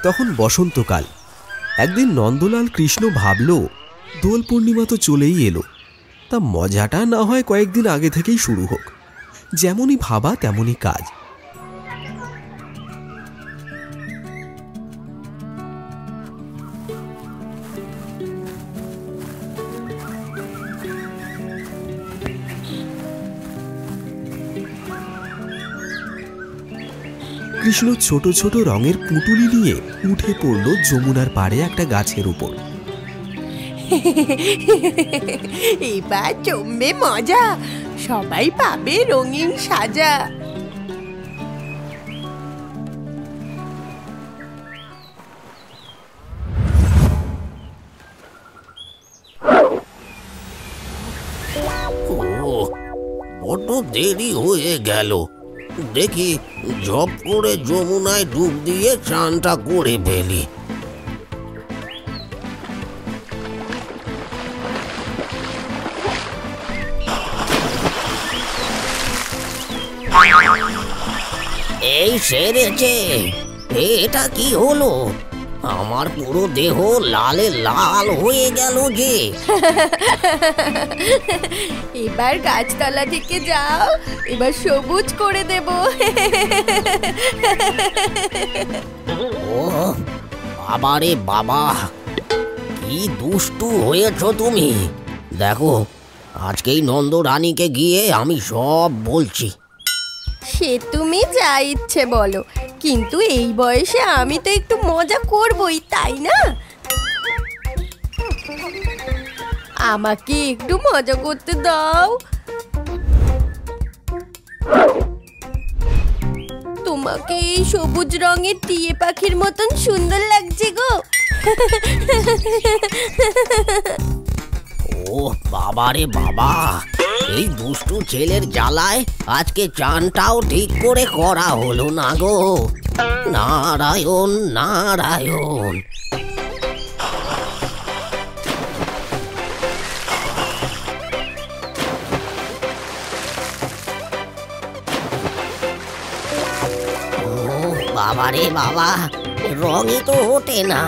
তখন বসন্তকাল। একদিন নন্দলাল কৃষ্ণ ভাবল, দোল পূর্ণিমা তো চলেই এলো, তা মজাটা না হয় কয়েকদিন আগে থেকেই শুরু হোক। যেমনই ভাবা তেমনই কাজ। কৃষ্ণ ছোট ছোট রঙের পুঁটুলি নিয়ে উঠে পড়ল যমুনার পাড়ে একটা গাছের উপর। এবার জমবে মজা, সবাই পাবে রঙিন সাজা। বড্ড দেরি হয়ে গেল, দেখি ঝপ করে যমুনায় ডুব দিয়ে চানটা করে ফেলি। এই সেরেছে, এটা কি হলো? আমার পুরো দেহ লালে লাল হয়ে গেল যে। এবার গাছতলা থেকে যাও, এবার সবুজ করে দেব। ও বাবা রে বাবা, কি দুষ্টু হয়েছ তুমি। দেখো, আজকেই নন্দ রানীকে গিয়ে আমি সব বলছি। সে তুমি যা ইচ্ছে বলো, কিন্তু এই বয়সে আমি তো একটু মজা করবই, তাই না? আমাকে একটু মজা করতে দাও। তোমাকে এই সবুজ রঙের টিয়ে পাখির মতন সুন্দর লাগছে গো। ও বাবা রে বাবা, এই দুষ্টু ছেলের জ্বালায় আজকে চানটাও ঠিক করে করা হলো না গো। নারায়ণ নারায়ণ। ও বাবা রে বাবা, রঙই তো ওঠে না।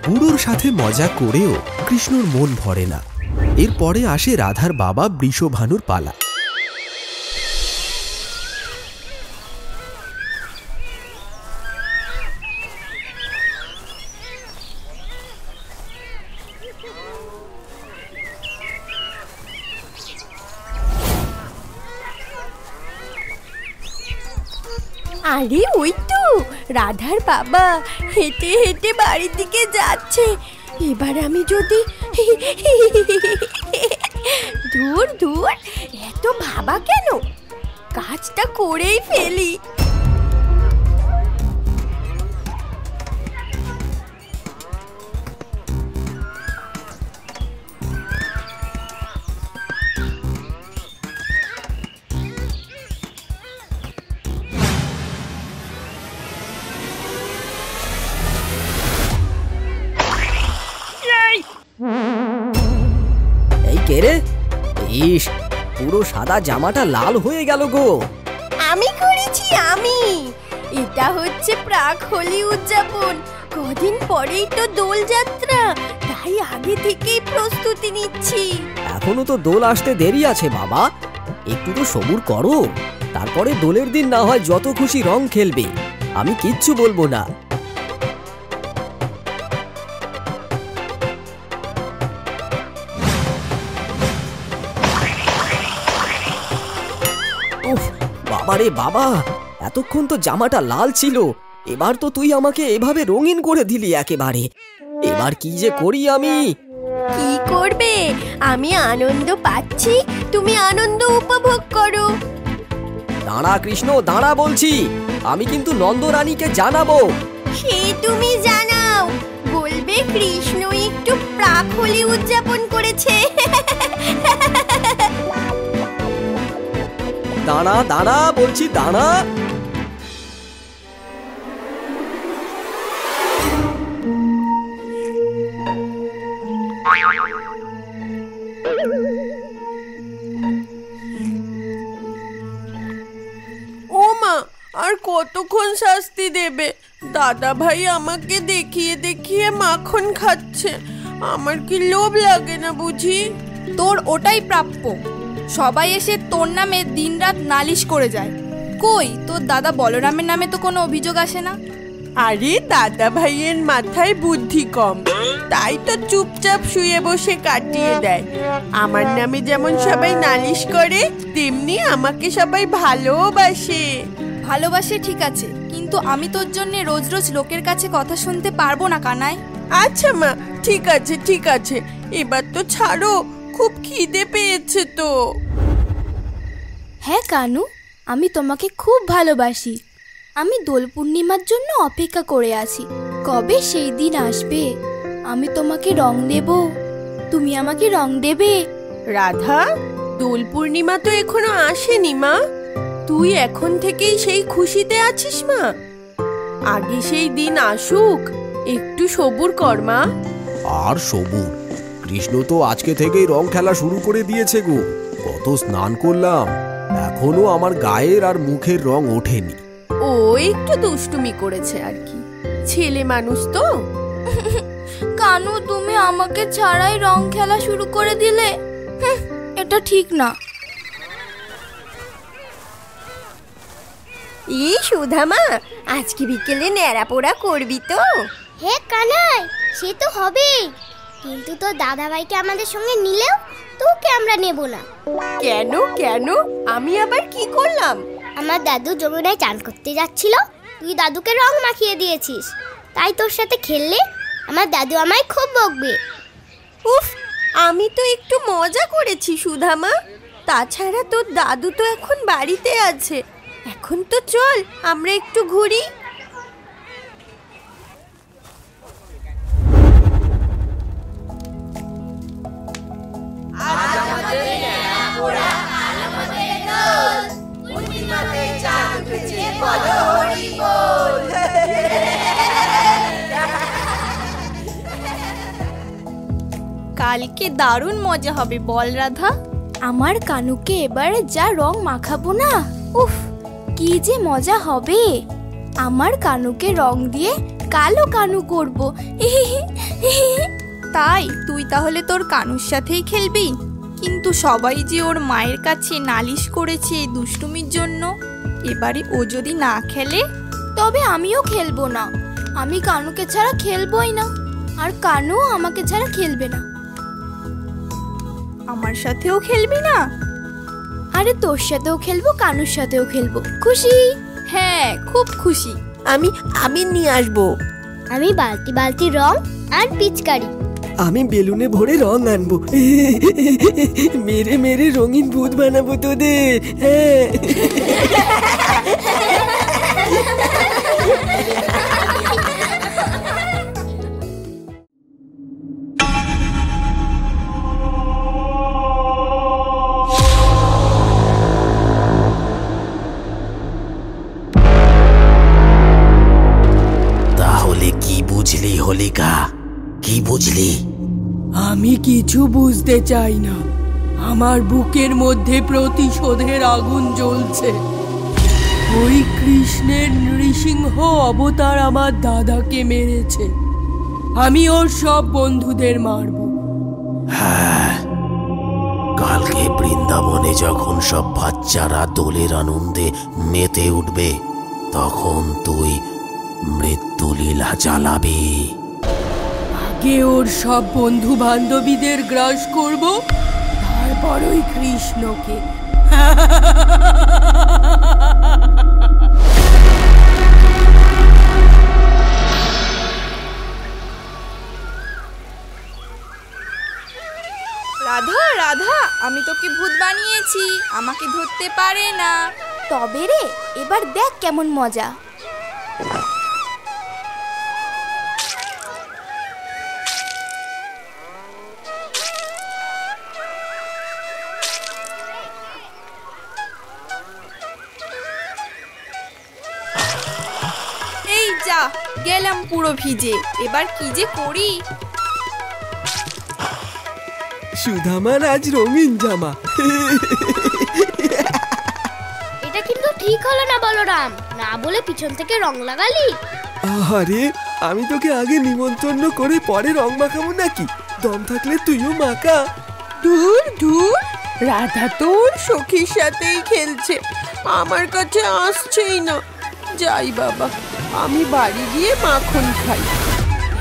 বুড়োর সাথে মজা করেও কৃষ্ণর মন ভরে না। এরপরে আসে রাধার বাবা বৃষভানুর পালা। আরে ওই তো রাধার বাবা হেঁটে হেঁটে বাড়ির দিকে যাচ্ছে। এবার আমি যদি দূর দূর, এত ভাবা কেন, কাজটা করেই ফেলি। এই কে রে? ইস, পুরো সাদা জামাটা লাল হয়ে গেল গো। আমি করেছি আমি। এটা হচ্ছে প্রাক হোলি উদযাপন। কদিন পরেই তো দোল যাত্রা, তাই আগে থেকেই প্রস্তুতি নিচ্ছি। এখনো তো দোল আসতে দেরি আছে বাবা, একটু তো সবুর করো। তারপরে দোলের দিন না হয় যত খুশি রং খেলবে, আমি কিচ্ছু বলবো না। উফ, বাবারে বাবা, এতক্ষণ তো জামাটা লাল ছিল, এবার তো তুই আমাকে এভাবে রঙিন করে দিলি একেবারে। এবার কি যে করি আমি? কি করবে? আমি আনন্দ পাচ্ছি, তুমি আনন্দ উপভোগ করো। দাঁড়া কৃষ্ণ, দাঁড়া বলছি, আমি কিন্তু নন্দ রানীকে জানাবো। সে তুমি জানাও, বলবে কৃষ্ণ একটু প্রাক হোলি উদযাপন করেছে। দাঁড়া দাঁড়া বলছি, দাঁড়া। কতক্ষণ শাস্তি দেবে? দাদা ভাই আমাকে দেখিয়ে দেখিয়ে মাখন খাচ্ছে, আমার কি লোভ লাগে না বুঝি? তোর ওটাই প্রাপ্য। সবাই এসে তোর নামে দিনরাত নালিশ করে যায়। কই তোর দাদা বলরামের নামে তো কোনো অভিযোগ আসে না। আরে দাদা ভাইয়ের মাথায় বুদ্ধি কম, তাই তো চুপচাপ শুয়ে বসে কাটিয়ে দেয়। আমার নামে যেমন সবাই নালিশ করে, তেমনি আমাকে সবাই ভালোবাসে। ভালোবাসে ঠিক আছে, কিন্তু আমি তোর জন্য রোজ রোজ লোকের কাছে কথা শুনতে পারবো না কানাই। আচ্ছা মা, ঠিক আছে ঠিক আছে, এবার তো ছাড়ো, খুব খিদে পেয়েছে তো। হ্যাঁ কানু, আমি তোমাকে খুব ভালোবাসি। আমি দোল পূর্ণিমার জন্য অপেক্ষা করে আছি। কবে সেই দিন আসবে আমি তোমাকে রং দেব, তুমি আমাকে রং দেবে? রাধা, দোল পূর্ণিমা তো এখনো আসেনি মা, তুই এখন থেকেই সেই খুশিতে আছিস মা। আগে সেই দিন আসুক, একটু সবুর কর মা। আর সবুর, কৃষ্ণ তো আজকে থেকেই রং খেলা শুরু করে দিয়েছে গো। কত স্নান করলাম, এখনো আমার গায়ের আর মুখের রং ওঠেনি। ও একটু দুষ্টুমি করেছে আর কি, ছেলে মানুষ তো। কানু, তুমি আমাকে ছাড়াই রং খেলা শুরু করে দিলে, এটা ঠিক না। এই সুধা মা, আজকে বিকেলে ন্যাড়া পোড়া করবি তো? হে কানাই, সে তো হবেই, কিন্তু তোর দাদাভাইকে আমাদের সঙ্গে নিলেও তোকে আমরা নেব না। কেন কেন, আমি আবার কি করলাম? আমার দাদু যমুনায় চান করতে যাচ্ছিল, তুই দাদুকে রং মাখিয়ে দিয়েছিস, তাই তোর সাথে খেললে আমার দাদু আমায় খুব বকবে। উফ, আমি তো একটু মজা করেছি সুধা মা, তাছাড়া তোর দাদু তো এখন বাড়িতে আছে। এখন তো চল আমরা একটু ঘুরি। কালকে দারুণ মজা হবে বল রাধা। আমার কানুকে এবারে যা রং মাখাবো না, উফ কি যে মজা হবে। আমার কানুকে রং দিয়ে কালো কানু করব। তাই তুই তাহলে তোর কানুর সাথেই খেলবি? কিন্তু সবাই যে ওর মায়ের কাছে নালিশ করেছে এই দুষ্টুমির জন্য, এবারে ও যদি না খেলে? তবে আমিও খেলবো না, আমি কানুকে ছাড়া খেলবই না, আর কানু আমাকে ছাড়া খেলবে না। আমার সাথেও খেলবি না? আরে তোর সাথেও খেলবো, কানুর সাথেও খেলবো। খুশি? হ্যাঁ, খুব খুশি। আমি নিয়ে আসবো। আমি বালতি বালতি রং আর পিচকারি। আমি বেলুনে ভরে রং আনবো, মেরে মেরে রঙিন ভূত বানাবো তোদের। হ্যাঁ, তাহলে কি বুঝলি হোলিকা, কি বুঝলি? আমি কিছু বুঝতে চাই না, আমার বুকের মধ্যে প্রতিশোধের আগুন জ্বলছে। ওই কৃষ্ণের নৃসিংহ অবতার আমার দাদাকে মেরেছে, আমি ওর সব বন্ধুদের মারব। হ্যাঁ, কালকে বৃন্দাবনে যখন সব বাচ্চারা দোলের আনন্দে মেতে উঠবে, তখন তুই মৃত্যুলীলা চালাবি। আগে ওর সব বন্ধু বান্ধবীদের গ্রাস করব, তারপর ওই কৃষ্ণকে। রাধা রাধা, আমি তোকে ভূত বানিয়েছি, আমাকে ধরতে পারে না। তবে রে, এবার দেখ কেমন মজা। এই যা, গেলাম পুরো ভিজে, এবার কি যে করি। সুধামার আজ রঙিন জামা। এটা কিন্তু ঠিক হলো না বলরাম, না বলে পিছন থেকে রং লাগালি? আরে আমি তোকে আগে নিমন্ত্রণ করে পরে রং মাখাবো নাকি? দম থাকলে তুইও মাখা। দূর দূর, রাধা তোর সখীর সাথেই খেলছে, আমার কাছে আসছেই না। যাই বাবা, আমি বাড়ি গিয়ে মাখন খাই।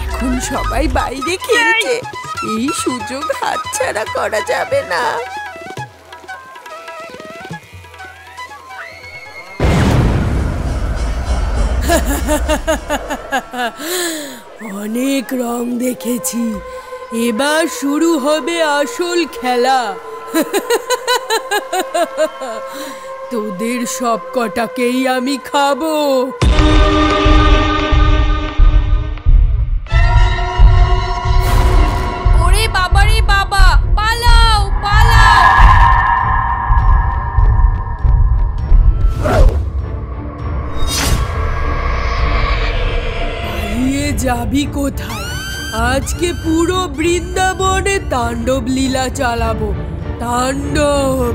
এখন সবাই বাইরে খেলছে, এই সুযোগ হাতছাড়া করা যাবে না। অনেক রং দেখেছি, এবার শুরু হবে আসল খেলা। তোদের সব কটাকেই আমি খাবো। ওরে বাবা রে বাবা, পালাও পালাও! পালিয়ে যাবি কোথায়? আজকে পুরো বৃন্দাবনে তাণ্ডব লীলা চালাবো। তাণ্ডব!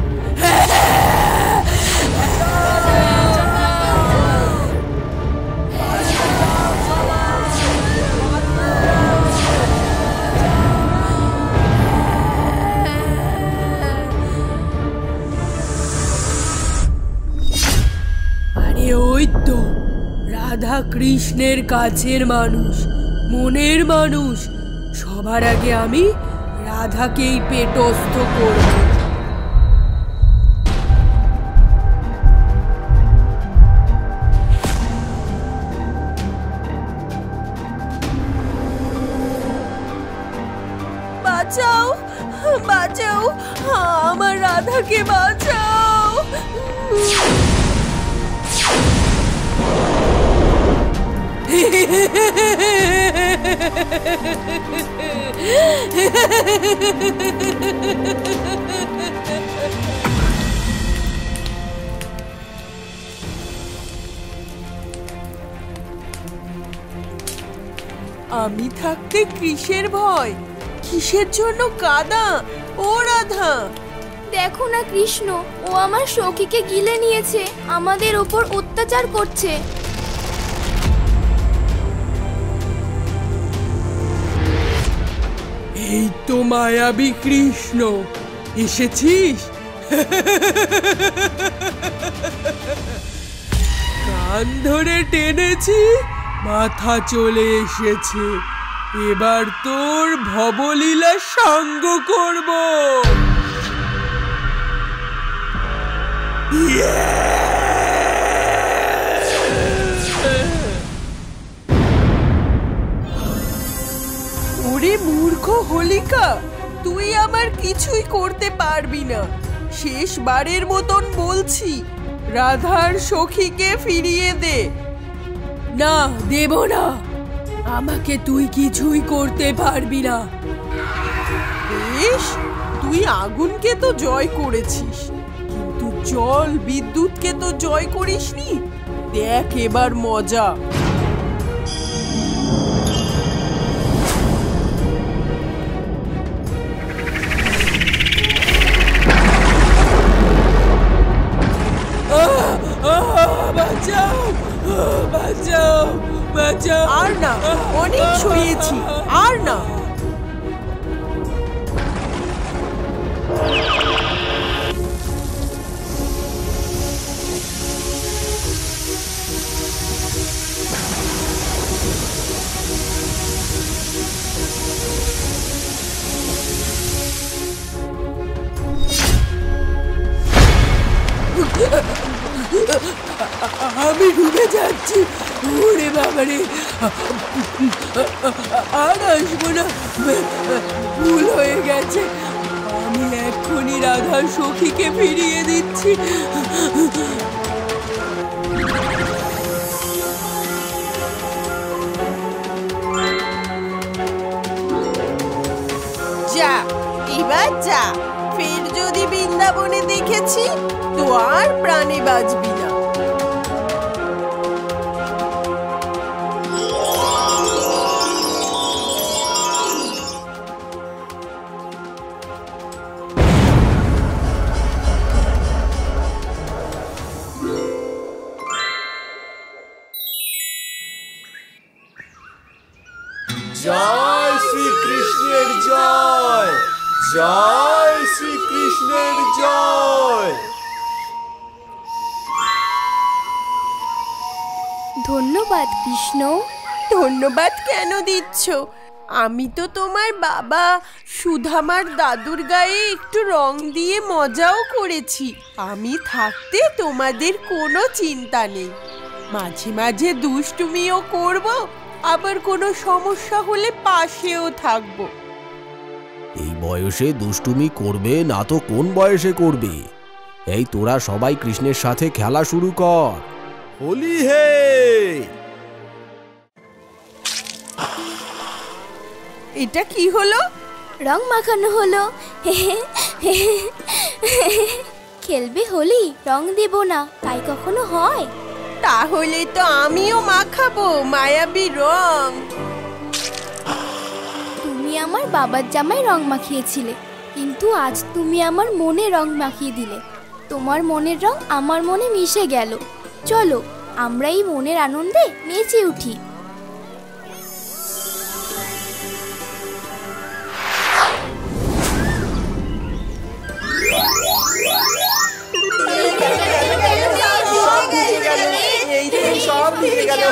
আরে ওই তো রাধা কৃষ্ণের কাছের মানুষ, মনের মানুষ। সবার আগে আমি রাধাকেই পেটস্থ করব। বাঁচাও বাঁচাও, আমার রাধাকে বাঁচাও। আমি থাকতে কিসের ভয়, কিসের জন্য কাঁদা? ও রাধা, দেখো না কৃষ্ণ, ও আমার সখীকে গিলে নিয়েছে, আমাদের ওপর অত্যাচার করছে। এই তো মায়াবী কৃষ্ণ, এসেছিস? কান ধরে টেনেছি, মাথা চলে এসেছে। এবার তোর ভবলীলা সাঙ্গ করব। ওরে মূর্খ হোলিকা, তুই আমার কিছুই করতে পারবি না। শেষবারের মতন বলছি, রাধার সখীকে ফিরিয়ে দে। না, দেব না। আমাকে তুই কিছুই করতে পারবি না। বেশ, তুই আগুনকে তো জয় করেছিস, কিন্তু জল বিদ্যুৎকে তো জয় করিসনি। দেখ এবার মজা। বাঁচাও বাঁচাও বাঁচাও! আর না, অনেক সইয়েছি, আর না। আমি ডুবে যাচ্ছি। ওরে বাবারে, আর আসবো না, ভুল হয়ে গেছে। আমি এক্ষুনি রাধার সখীকে ফিরিয়ে দিচ্ছি। যা, এবার যা। ফের যদি বৃন্দাবনে দেখেছি তো আর প্রাণে বাঁচবি না। জয় শ্রীকৃষ্ণের জয়, জয় শ্রীকৃষ্ণের জয়। ধন্যবাদ কৃষ্ণ। ধন্যবাদ কেন দিচ্ছ? আমি তো তোমার বাবা সুধামার দাদুর গায়ে একটু রং দিয়ে মজাও করেছি। আমি থাকতে তোমাদের কোনো চিন্তা নেই। মাঝে মাঝে দুষ্টুমিও করব, আবার কোনো সমস্যা হলে পাশেও থাকবো। এই বয়সে দুষ্টুমি করবে না তো কোন বয়সে করবে? এই তোরা সবাই কৃষ্ণের সাথে খেলা শুরু কর। হোলি হে! এটা কি হলো? রং মাখানো হলো। খেলবে হোলি, রং দেব না, তাই কখনো হয়? তাহলে তো আমিও মাখাবো মায়াবী রং। তুমি আমার বাবার জামায় রং মাখিয়েছিলে, কিন্তু আজ তুমি আমার মনে রং মাখিয়ে দিলে। তোমার মনের রং আমার মনে মিশে গেল। চলো আমরা এই মনের আনন্দে নেচে উঠি। সব মিশে গেল।